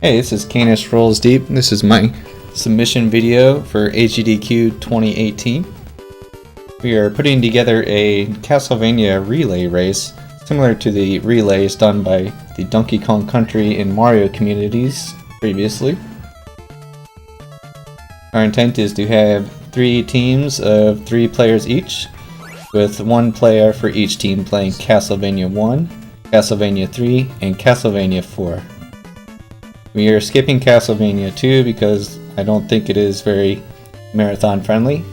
Hey, this is Canis Rolls Deep. This is my submission video for SGDQ 2018. We are putting together a Castlevania relay race, similar to the relays done by the Donkey Kong Country and Mario communities previously. Our intent is to have 3 teams of 3 players each, with 1 player for each team playing Castlevania 1, Castlevania 3, and Castlevania 4. We are skipping Castlevania 2 because I don't think it is very marathon friendly.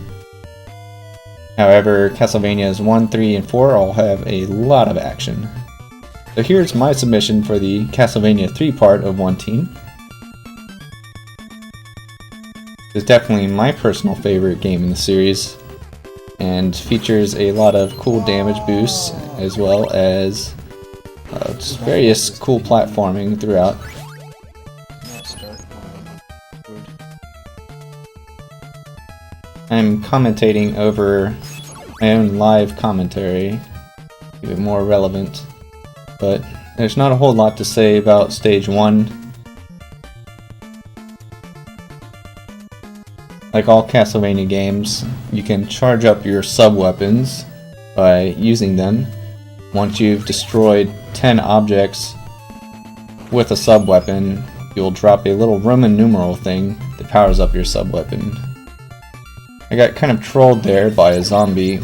However, Castlevanias 1, 3, and 4 all have a lot of action. So here's my submission for the Castlevania 3 part of one team. It's definitely my personal favorite game in the series, and features a lot of cool damage boosts as well as just various cool platforming throughout. I'm commentating over my own live commentary, keep it more relevant, but there's not a whole lot to say about stage 1. Like all Castlevania games, you can charge up your sub-weapons by using them. Once you've destroyed 10 objects with a sub-weapon, you'll drop a little Roman numeral thing that powers up your sub-weapon. I got kind of trolled there by a zombie.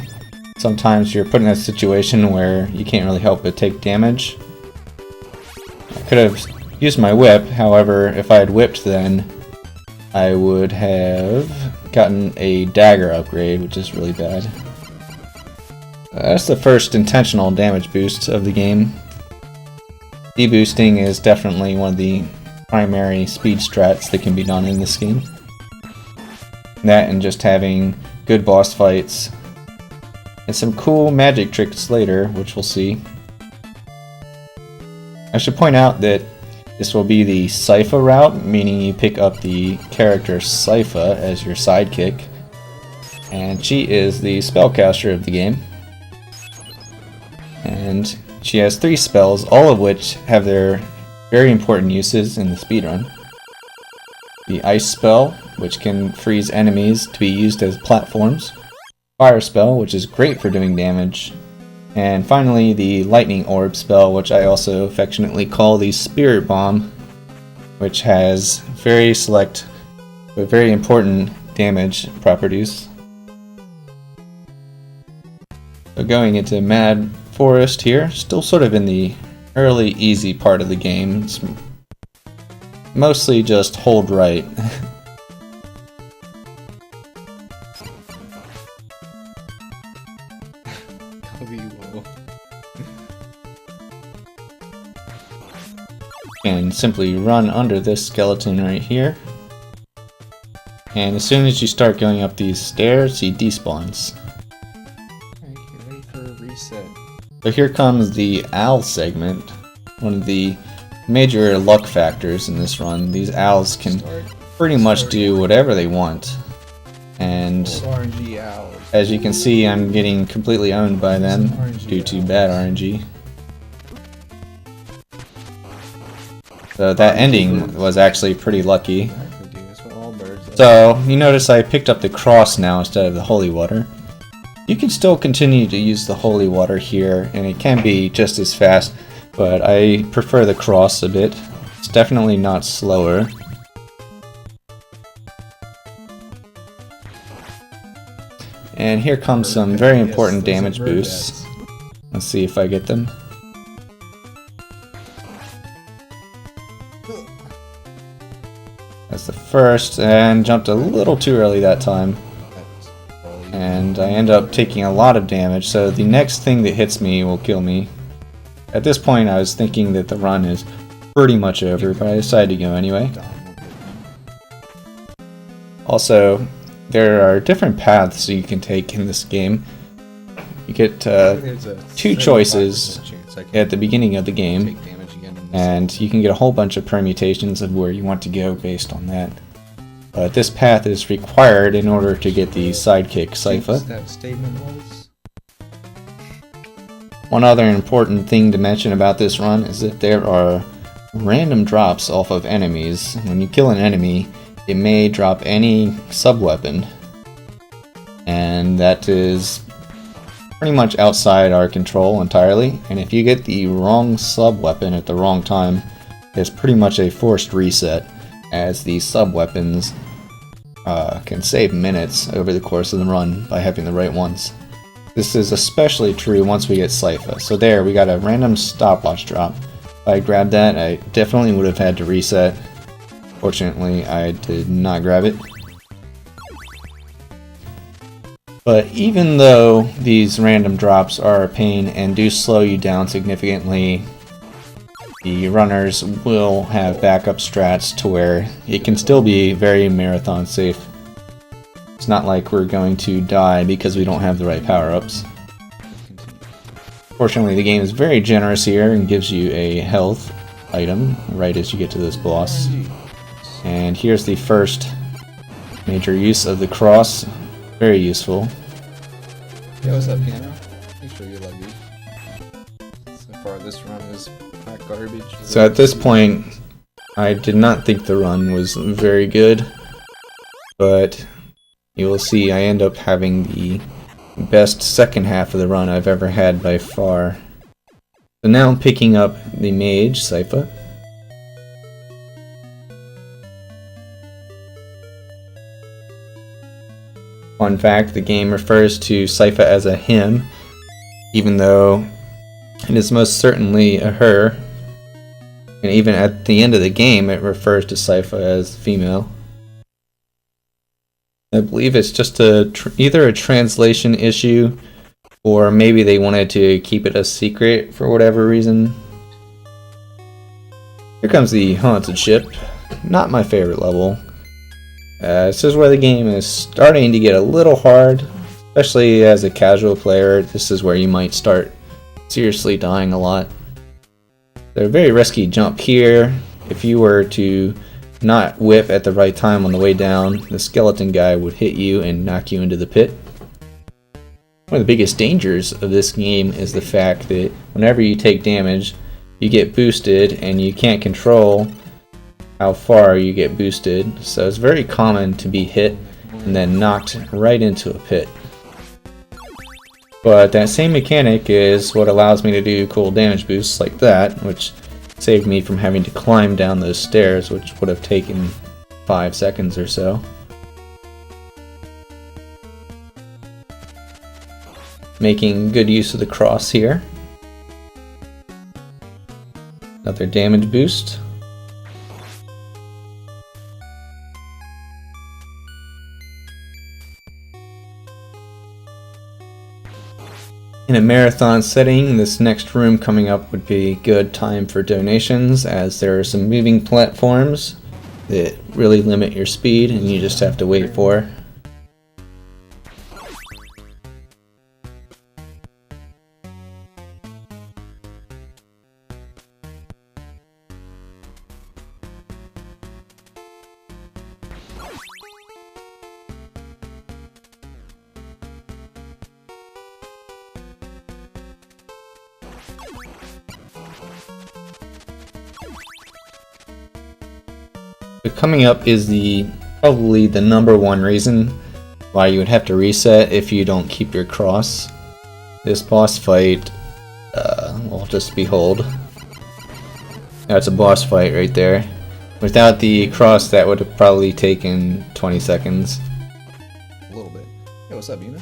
Sometimes you're put in a situation where you can't really help but take damage. I could have used my whip, however, if I had whipped then, I would have gotten a dagger upgrade, which is really bad. That's the first intentional damage boost of the game. Deboosting is definitely one of the primary speed strats that can be done in this game. That and just having good boss fights and some cool magic tricks later, which we'll see. I should point out that this will be the Sypha route, meaning you pick up the character Sypha as your sidekick, and she is the spellcaster of the game. And she has 3 spells, all of which have their very important uses in the speedrun. The Ice Spell, which can freeze enemies to be used as platforms. Fire Spell, which is great for doing damage. And finally, the Lightning Orb spell, which I also affectionately call the Spirit Bomb, which has very select but very important damage properties. So going into Mad Forest here, still sort of in the early easy part of the game. It's mostly just hold right. And simply run under this skeleton right here. And as soon as you start going up these stairs, he despawns. Alright, ready for a reset. So here comes the owl segment, one of the major luck factors in this run. These owls can pretty much do whatever they want. And RNG owls. As you can see, I'm getting completely owned by them due to bad RNG. So that ending was actually pretty lucky. So you notice I picked up the cross now instead of the holy water. You can still continue to use the holy water here, and it can be just as fast, but I prefer the cross a bit. It's definitely not slower. And here comes some very important damage boosts. Let's see if I get them. That's the first, and jumped a little too early that time. And I end up taking a lot of damage, so the next thing that hits me will kill me. At this point I was thinking that the run is pretty much over, but I decided to go anyway. Also, there are different paths you can take in this game. You get 2 choices at the beginning of the game, and you can get a whole bunch of permutations of where you want to go based on that. But this path is required in order to get the sidekick Sypha. One other important thing to mention about this run is that there are random drops off of enemies. When you kill an enemy, it may drop any sub-weapon, and that is pretty much outside our control entirely. And if you get the wrong sub-weapon at the wrong time, it's pretty much a forced reset, as the sub-weapons can save minutes over the course of the run by having the right ones. This is especially true once we get Sypha. So there, we got a random stopwatch drop. If I grabbed that, I definitely would have had to reset. Fortunately, I did not grab it. But even though these random drops are a pain and do slow you down significantly, the runners will have backup strats to where it can still be very marathon safe. It's not like we're going to die because we don't have the right power-ups. Fortunately, the game is very generous here and gives you a health item right as you get to this boss. And here's the first major use of the cross. Very useful. Yo, what's up, Piano? Make sure you love me. So far, this run is hot garbage. So at this point, I did not think the run was very good, but you will see I end up having the best second half of the run I've ever had by far. So now I'm picking up the mage, Sypha. Fun fact, the game refers to Sypha as a him, even though it is most certainly a her. And even at the end of the game, it refers to Sypha as female. I believe it's just either a translation issue, or maybe they wanted to keep it a secret for whatever reason. Here comes the haunted ship. Not my favorite level. This is where the game is starting to get a little hard, especially as a casual player. This is where you might start seriously dying a lot. There's a very risky jump here. If you were to not whip at the right time on the way down, the skeleton guy would hit you and knock you into the pit. One of the biggest dangers of this game is the fact that whenever you take damage, you get boosted and you can't control how far you get boosted, so it's very common to be hit and then knocked right into a pit. But that same mechanic is what allows me to do cool damage boosts like that, which saved me from having to climb down those stairs, which would have taken 5 seconds or so. Making good use of the cross here. Another damage boost. In a marathon setting, this next room coming up would be a good time for donations, as there are some moving platforms that really limit your speed and you just have to wait for. Coming up is probably the #1 reason why you would have to reset if you don't keep your cross. This boss fight, we'll just behold. That's a boss fight right there. Without the cross, that would have probably taken 20 seconds. A little bit. Hey, what's up, Una?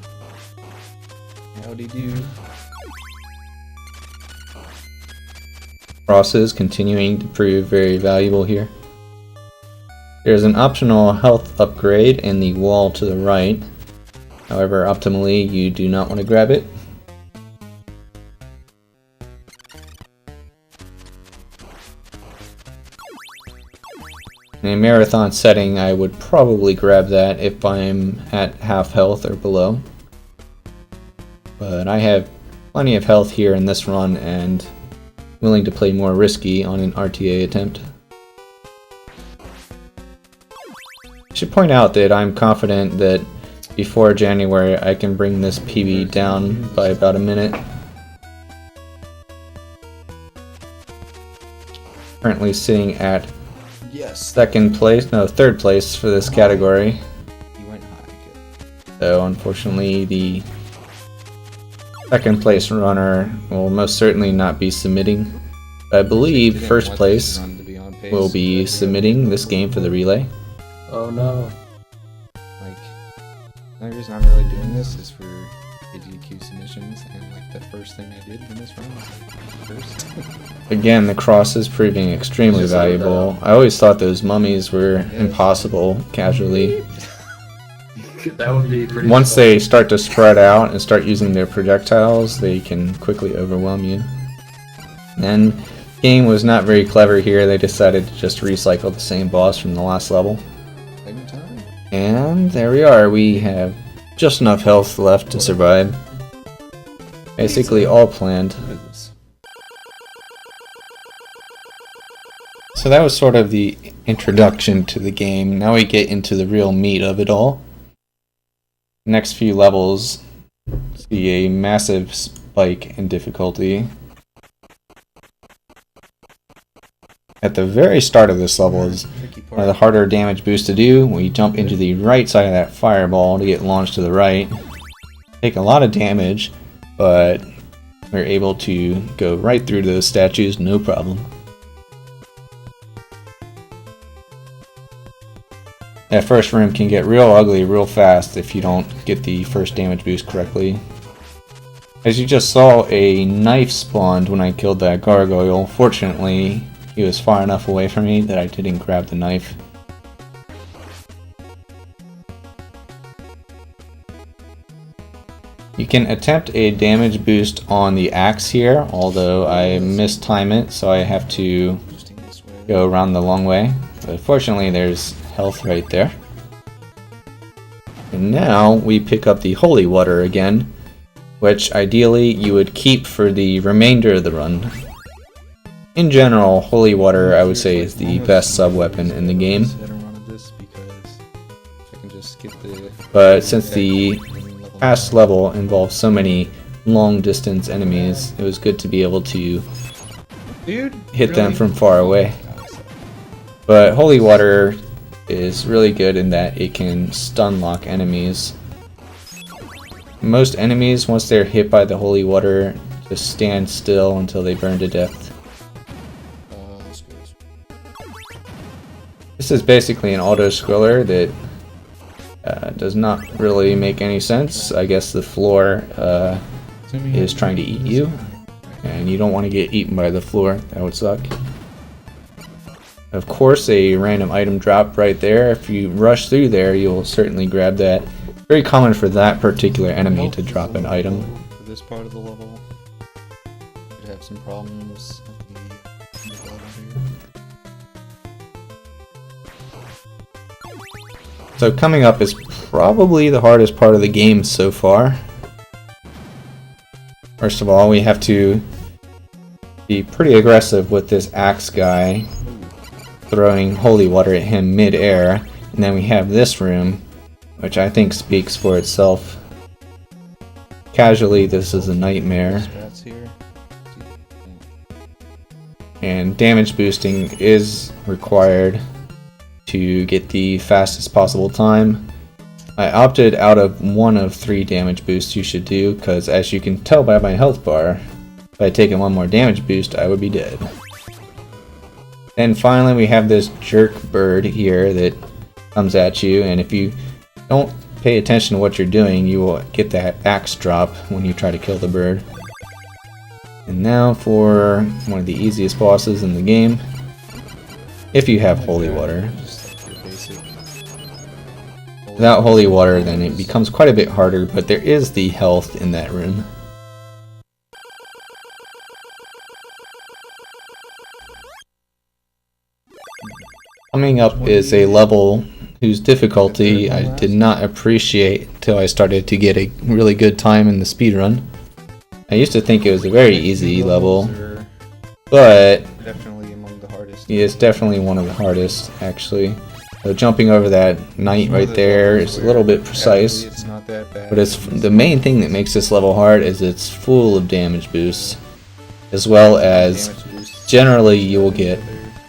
Howdy do. Crosses continuing to prove very valuable here. There's an optional health upgrade in the wall to the right. However, optimally, you do not want to grab it. In a marathon setting, I would probably grab that if I'm at half health or below. But I have plenty of health here in this run and willing to play more risky on an RTA attempt. I should point out that I'm confident that before January I can bring this PB down by about a minute. currently sitting at Yes. third place for this category. You went high. Good. So unfortunately, the second place runner will most certainly not be submitting. I believe first place will be submitting this game for the relay. Oh no. Like, the only reason I'm really doing this is for SGDQ submissions, and like the first thing I did in this run was first. Again, the cross is proving extremely valuable. I always thought those mummies were impossible casually. That would be pretty Once fun. they start to spread out and start using their projectiles, they can quickly overwhelm you. And the game was not very clever here. They decided to just recycle the same boss from the last level. Second time. And there we are. We have just enough health left to survive. Basically all planned. What is this? So that was sort of the introduction to the game. Now we get into the real meat of it all. Next few levels see a massive spike in difficulty. At the very start of this level is Tricky one of part. the harder damage boosts to do. We jump into the right side of that fireball to get launched to the right. Take a lot of damage, but we're able to go right through those statues, no problem. That first room can get real ugly real fast if you don't get the first damage boost correctly. As you just saw, a knife spawned when I killed that gargoyle. Fortunately, he was far enough away from me that I didn't grab the knife. You can attempt a damage boost on the axe here, although I mistime it, so I have to Interesting this way. go around the long way. But fortunately, there's health right there. And now we pick up the holy water again, which ideally you would keep for the remainder of the run. In general, holy water I would say is the best sub-weapon in the game, I don't run this because I can just skip the. but since the past level involves so many long distance enemies, it was good to be able to Dude, hit them really? from far away. But holy water is really good in that it can stun lock enemies. Most enemies, once they're hit by the holy water, just stand still until they burn to death. This is basically an auto-scroller that does not really make any sense. I guess the floor is trying to eat you, and you don't want to get eaten by the floor. That would suck. Of course, a random item drop right there. If you rush through there, you'll certainly grab that. Very common for that particular enemy to drop an item. For this part of the level, could have some problems at the level here. So coming up is probably the hardest part of the game so far. First of all, we have to be pretty aggressive with this axe guy, throwing holy water at him mid-air, and then we have this room, which I think speaks for itself. Casually, this is a nightmare, Strats here. and damage boosting is required to get the fastest possible time. I opted out of one of 3 damage boosts you should do, because as you can tell by my health bar, if I had taken one more damage boost, I would be dead. And finally, we have this jerk bird here that comes at you, and if you don't pay attention to what you're doing, you will get that axe drop when you try to kill the bird. And now for one of the easiest bosses in the game, if you have holy water. Just like your basic. Without holy water, then it becomes quite a bit harder, but there is the health in that room. Coming up is a level whose difficulty I did not appreciate until I started to get a really good time in the speedrun. I used to think it was a very easy level, Are but definitely among the hardest. it's definitely one of the hardest, actually. So jumping over that knight right there is a little bit precise, It's not that bad. but it's the main thing that makes this level hard is it's full of damage boosts, as well as Damage boosts. generally you will get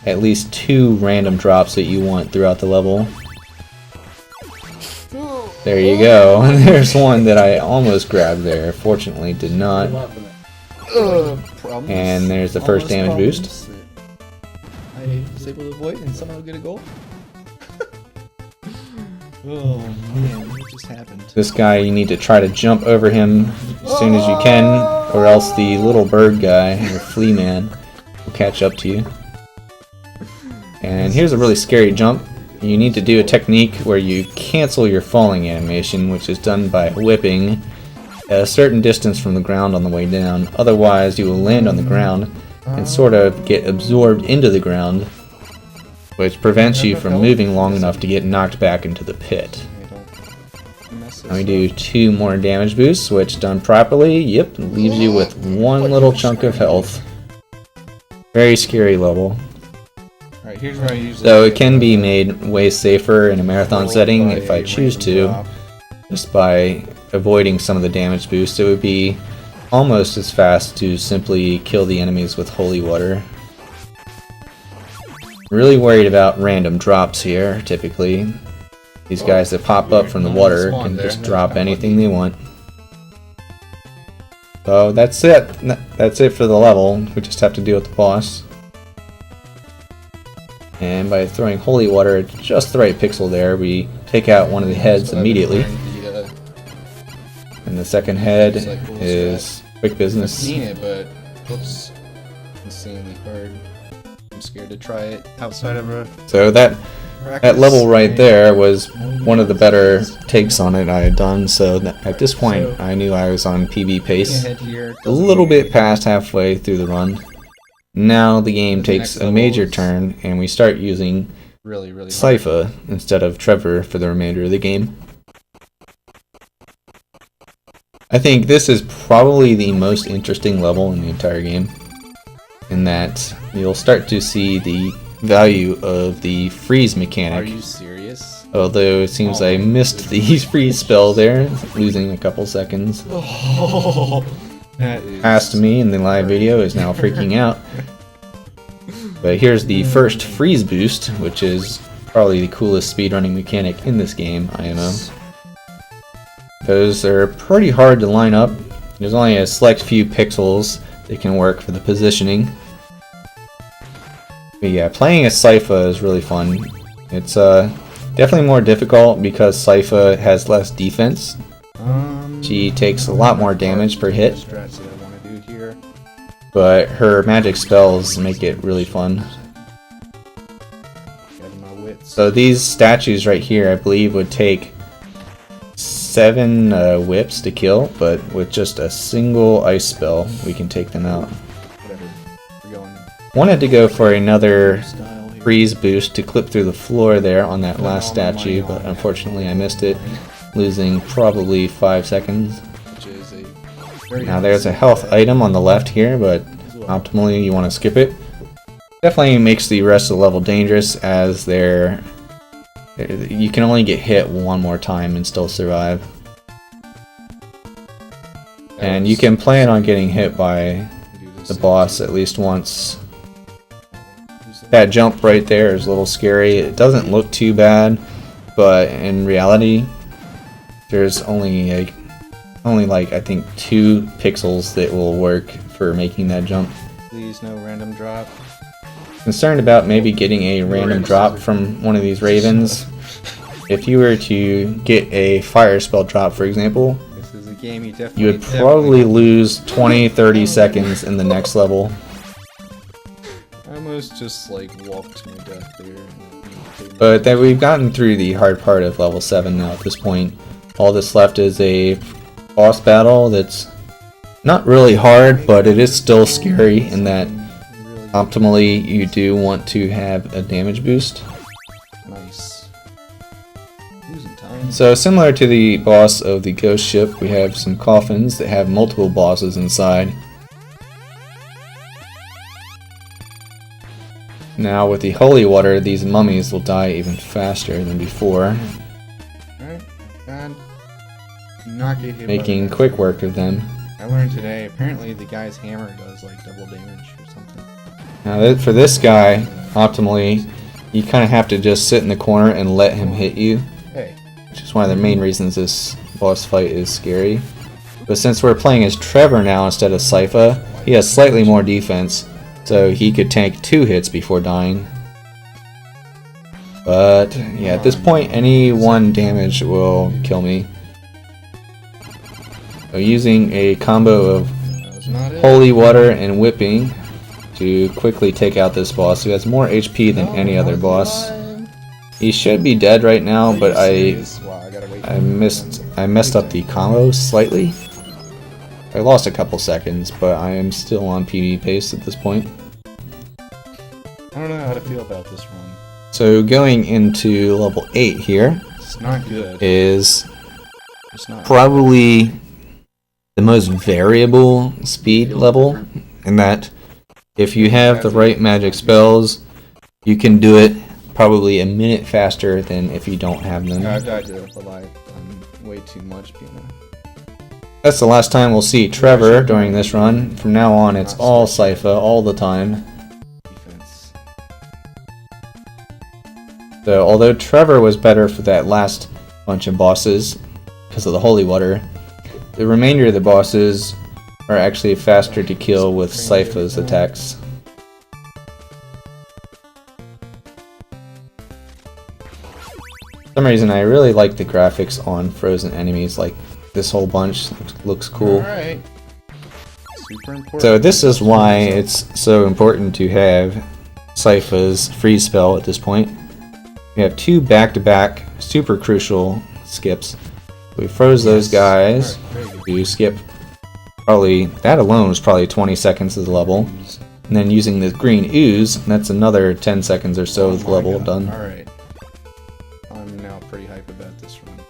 at least 2 random drops that you want throughout the level. There you go. There's one that I almost grabbed there. Fortunately, did not. And there's the first damage boost. I was able to avoid and somehow get a goal. Oh man, what just happened? This guy, you need to try to jump over him as soon as you can, or else the little bird guy, or flea man, will catch up to you. And here's a really scary jump. You need to do a technique where you cancel your falling animation, which is done by whipping a certain distance from the ground on the way down. Otherwise, you will land on the ground and sort of get absorbed into the ground, which prevents you from moving long enough to get knocked back into the pit. Now we do 2 more damage boosts, which done properly, yep, leaves you with 1 little chunk of health. Very scary level. Alright, here's where I usually So it can be made way safer in a marathon setting if I choose to, just by avoiding some of the damage boosts. It would be almost as fast to simply kill the enemies with holy water. Really worried about random drops here, typically. These guys that pop up from the water can just drop anything they want. So that's it. That's it for the level. We just have to deal with the boss. And by throwing holy water at just the right pixel there, we take out one of the heads immediately. And the second head is quick business. I've seen it, but it looks insanely hard. I'm scared to try it outside of a So that level right there was one of the better takes on it I had done, so at this point I knew I was on PB pace. A little bit past halfway through the run. Now the game takes a major turn and we start using Sypha instead of Trevor for the remainder of the game. I think this is probably the most interesting level in the entire game, in that you'll start to see the value of the freeze mechanic. Are you serious? Although it seems I missed the freeze spell there, losing a couple seconds. Past me in the live video is now freaking out. But here's the first freeze boost, which is probably the coolest speedrunning mechanic in this game, IMO. Those are pretty hard to line up. There's only a select few pixels that can work for the positioning. But yeah, playing as Sypha is really fun. It's definitely more difficult because Sypha has less defense. She takes a lot more damage per hit, but her magic spells make it really fun. So these statues right here, I believe, would take 7 whips to kill, but with just a single ice spell, we can take them out. Wanted to go for another freeze boost to clip through the floor there on that last statue, but unfortunately I missed it, losing probably 5 seconds. Now there's a health item on the left here, but optimally you want to skip it. Definitely makes the rest of the level dangerous, as you can only get hit 1 more time and still survive. And you can plan on getting hit by the boss at least once. That jump right there is a little scary. It doesn't look too bad, but in reality, there's only like I think 2 pixels that will work for making that jump. Please, no random drop. Concerned about maybe getting a random drop from one of these ravens. If you were to get a fire spell drop, for example, This is a game you would probably lose 20-30 seconds in the next level. I almost just like walked to my death there. But that we've gotten through the hard part of level 7 now at this point. All that's left is a boss battle that's not really hard, but it is still scary in that optimally you do want to have a damage boost. Nice. Losing time. So similar to the boss of the ghost ship, we have some coffins that have multiple bosses inside. Now with the holy water, these mummies will die even faster than before, Alright, God. Do not get hit making by quick work of them. I learned today, apparently the guy's hammer does like double damage or something. Now for this guy, optimally, you kind of have to just sit in the corner and let him hit you. Hey. Which is one of the main reasons this boss fight is scary. But since we're playing as Trevor now instead of Sypha, he has slightly more defense, so he could tank 2 hits before dying. But yeah, at this point, any 1 damage will kill me. So using a combo of Holy Water and Whipping to quickly take out this boss, who has more HP than any other boss. He should be dead right now, but I messed up the combo slightly. I lost a couple seconds, but I am still on PB pace at this point. I don't know how to feel about this run. So going into level 8 here It's not good. is It's not probably the most variable speed level, in that if you have the right magic spells, you can do it probably a minute faster than if you don't have them. I've died to the light way too much, you know. That's the last time we'll see Trevor during this run. From now on, it's all Sypha all the time. Defense. So, although Trevor was better for that last bunch of bosses because of the Holy Water, the remainder of the bosses are actually faster to kill with Sypha's attacks. For some reason, I really like the graphics on frozen enemies. Like, this whole bunch looks cool. Alright. Super important. So this is why it's so important to have Sypha's freeze spell at this point. We have 2 back-to-back super crucial skips. We froze those guys. We skip probably, that alone was probably 20 seconds of the level. And then using the green ooze, that's another 10 seconds or so of the level done. Alright. I'm now pretty hype about this run.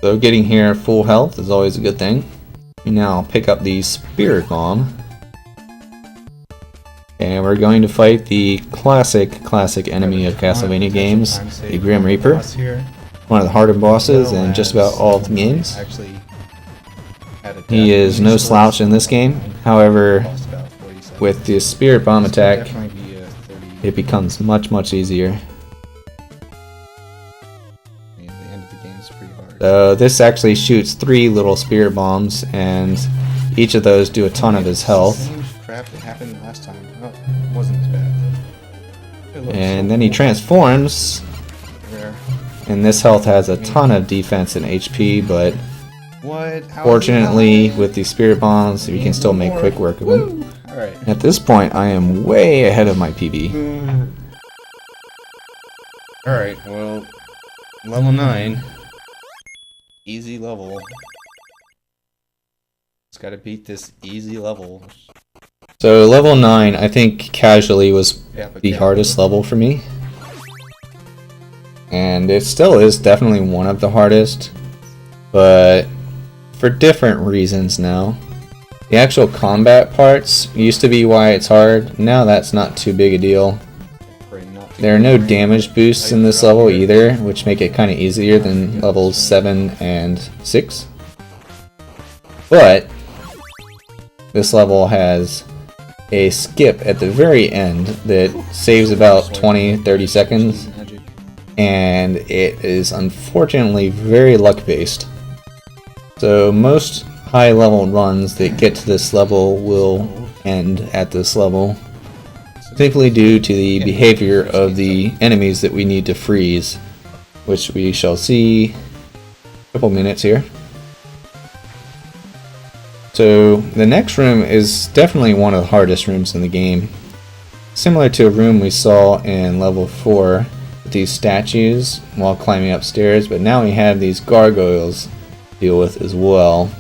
So getting here full health is always a good thing. We now pick up the Spirit Bomb. And we're going to fight the classic enemy of Castlevania games, the Grim Reaper. One of the harder bosses in just about all the games. He is no slouch in this game. However, with the Spirit Bomb attack, it becomes much easier. So this actually shoots 3 little Spirit Bombs, and each of those do a ton of his health. Same crap that happened last time. Oh, it wasn't as bad. And then he transforms, and this health has a ton of defense and HP, but fortunately with the Spirit Bombs we can still make quick work of him. Alright. At this point I am way ahead of my PB. Alright, well, level 9. Easy level. It's gotta beat this easy level. So level 9 I think casually was the hardest level for me. And it still is definitely one of the hardest, but for different reasons now. The actual combat parts used to be why it's hard, now that's not too big a deal. There are no damage boosts in this level either, which make it kind of easier than levels 7 and 6. But this level has a skip at the very end that saves about 20-30 seconds, and it is unfortunately very luck based. So most high level runs that get to this level will end at this level, simply due to the behavior of the enemies that we need to freeze, which we shall see in a couple minutes here. So the next room is definitely one of the hardest rooms in the game. Similar to a room we saw in level 4 with these statues while climbing upstairs, but now we have these gargoyles to deal with as well.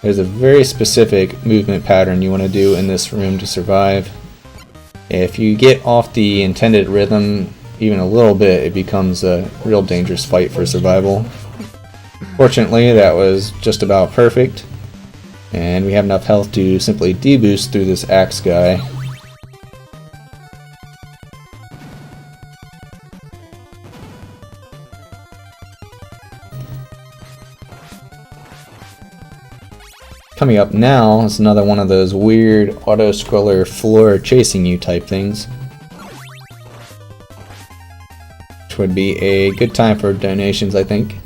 There's a very specific movement pattern you want to do in this room to survive. If you get off the intended rhythm even a little bit, it becomes a real dangerous fight for survival. Fortunately, that was just about perfect, and we have enough health to simply deboost through this axe guy. Coming up now is another one of those weird auto-scroller floor chasing you type things. Which would be a good time for donations, I think.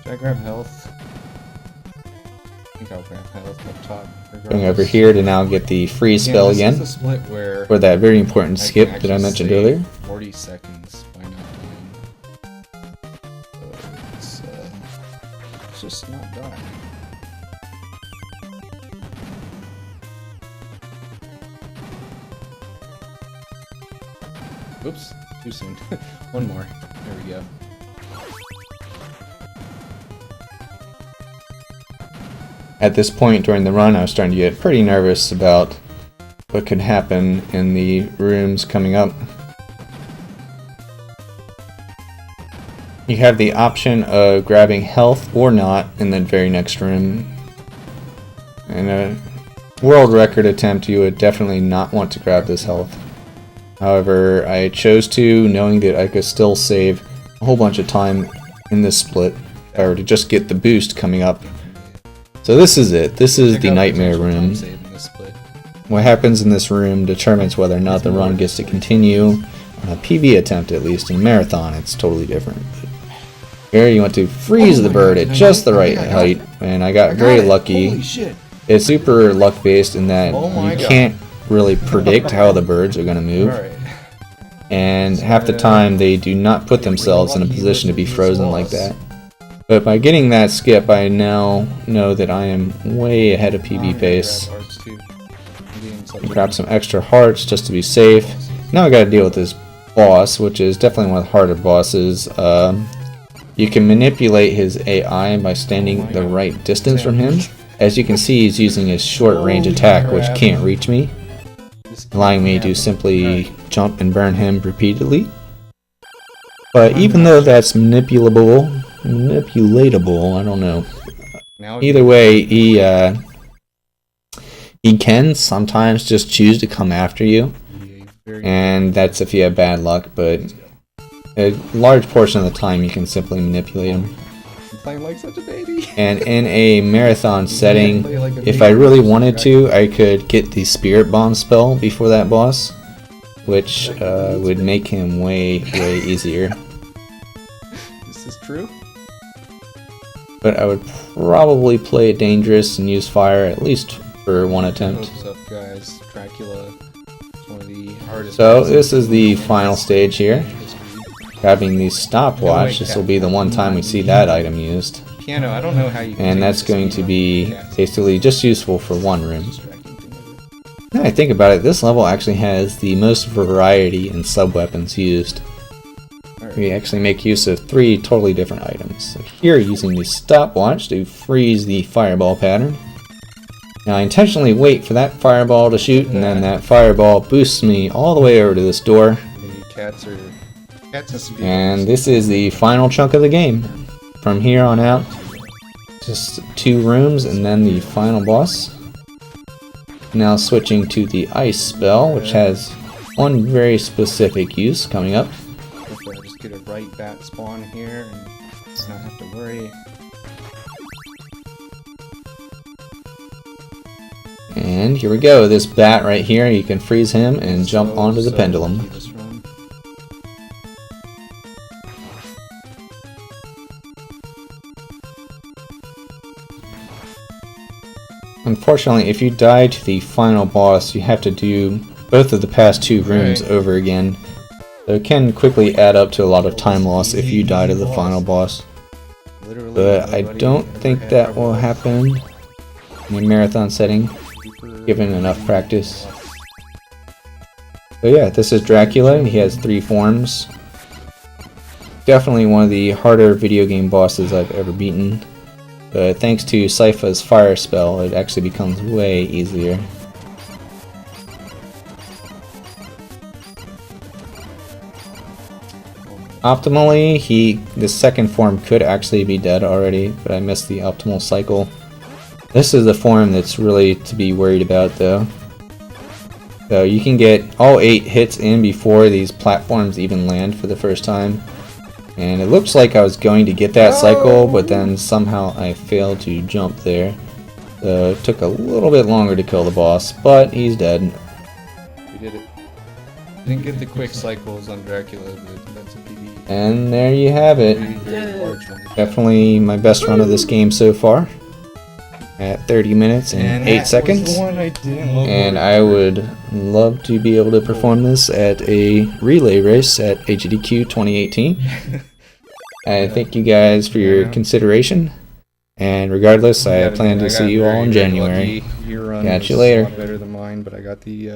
Should I grab health? I think I'll grab health up top. Going over here to now get the freeze spell again. This is the split where For that very important skip that I mentioned earlier. 40 seconds by not dying. So let's just not die. Oops, too soon. One more. There we go. At this point during the run, I was starting to get pretty nervous about what could happen in the rooms coming up. You have the option of grabbing health or not in the very next room. In a world record attempt, you would definitely not want to grab this health. However, I chose to, knowing that I could still save a whole bunch of time in this split if I were to just get the boost coming up. So this is it. This is the nightmare room. What happens in this room determines whether or not the run gets to continue. On a PB attempt, at least. In a marathon, it's totally different. Here you want to freeze the bird at just the right height, and I got very lucky. Holy shit. It's super luck based in that you can't really predict how the birds are going to move. And half the time they do not put themselves in a position to be frozen like that. But by getting that skip, I now know that I am way ahead of PB pace. Grab some extra hearts just to be safe. Now I gotta deal with this boss, which is definitely one of the harder bosses. You can manipulate his AI by standing the right distance from him. As you can see, he's using his short range attack, which can't reach me, allowing me to simply jump and burn him repeatedly. But even though that's manipulatable, I don't know. Either way, he can sometimes just choose to come after you, and that's if you have bad luck, but a large portion of the time you can simply manipulate him. Playing like such a baby. And in a marathon setting, if I really wanted to, I could get the Spirit Bomb spell before that boss, which would make him way easier. Is this true? But I would probably play it dangerous and use fire at least for one attempt. What's up, guys? Dracula is one of the hardest. So this is the final stage here. Grabbing the stopwatch, this will be the one time we see that item used. Piano, I don't know how you can and that's going to be basically just useful for one room. Now I think about it, this level actually has the most variety in sub-weapons used. We actually make use of 3 totally different items. So here, using the stopwatch to freeze the fireball pattern. Now I intentionally wait for that fireball to shoot, and then that fireball boosts me all the way over to this door. And this is the final chunk of the game. From here on out, just 2 rooms and then the final boss. Now switching to the ice spell, which has one very specific use coming up. I'll just get a right bat spawn here and not have to worry. And here we go, this bat right here, you can freeze him and jump onto the pendulum. Unfortunately, if you die to the final boss, you have to do both of the past 2 rooms over again. So it can quickly add up to a lot of time loss if you die to the final boss. But I don't think that will happen in a marathon setting, given enough practice. But yeah, this is Dracula, and he has 3 forms. Definitely one of the harder video game bosses I've ever beaten. But thanks to Sypha's fire spell, it actually becomes way easier. Optimally, the second form could actually be dead already, but I missed the optimal cycle. This is the form that's really to be worried about though. So you can get all 8 hits in before these platforms even land for the first time. And it looks like I was going to get that cycle, but then somehow I failed to jump there. So it took a little bit longer to kill the boss, but he's dead. We did it. Didn't get the quick cycles on Dracula, but that's a PB. And there you have it. Very large one. Definitely my best run of this game so far. At 30 minutes and 8 seconds. And I would love to be able to perform this at a relay race at SGDQ 2018. I thank you guys for your consideration. And regardless, I plan to see you all in January. Your run Catch you was later. a lot better than mine, but I got the